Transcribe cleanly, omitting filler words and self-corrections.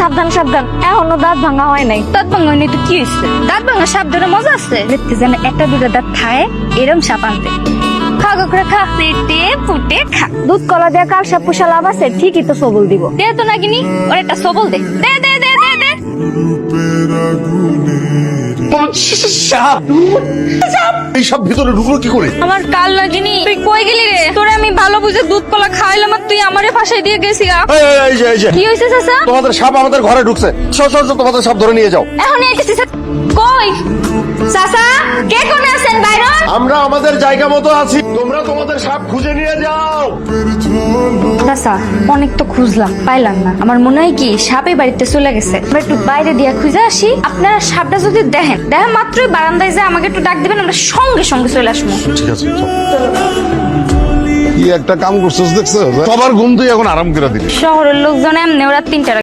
সাবধান সাবধান, এখনো দাঁত ভাঙা হয় নাই। দাঁত ভাঙা হয়নি তো কি হয়েছে? দাঁত ভাঙা সাপ ধরে মজা আছে, দেখতে যেন একটা দুটো দাঁত খায় এরম সাপ আনতে। খা গো করে খা, পেটে ফুটে খা। দুধ কলা দিয়ে কাল সাপ পোষা লাভ আছে, ঠিকই তো সবল দিব। দে তো নাগিনি, ওর একটা সবল দে। দে দে দে দে দে। এইসব ভিতরে ঢুকলো কি করে? আমার কাল লাগিনি, তুই কই গেলি রে? তোরে আমি ভালো বুঝে দুধ কলা খাওয়াইলাম আর তুই আমারে ফাঁসাই দিয়ে গেছি গা। এই যে কি হয়েছে চাচা? তোমাদের সাপ আমাদের ঘরে ঢুকছে। সর তোমাদের সাপ ধরে নিয়ে যাও। এখন এসেছি। কই চাচা, কে কোন আছেন বাইরে? আমরা আমাদের জায়গা মতো আছি, তোমরা তোমাদের সাপ খুঁজে নিয়ে যাও। চাচা অনেক তো খুঁজলাম, পাইলাম না। আমার মনে হয় কি সাপে বাড়িতে চলে গেছে। আমরা একটু বাইরে দিয়ে খুঁজে আসি। আপনারা সাপটা যদি দেখেন মাত্রই বারান্দায় যায় আমাকে একটু ডাক দিবেন, আমরা সঙ্গে সঙ্গে চলে আসবো। ঠিক আছে, কি একটা কাম করছিস দেখছো? সবার ঘুম তুই এখন আরাম করে দিবি। শহরের লোকজন এমনি ওরা 3টা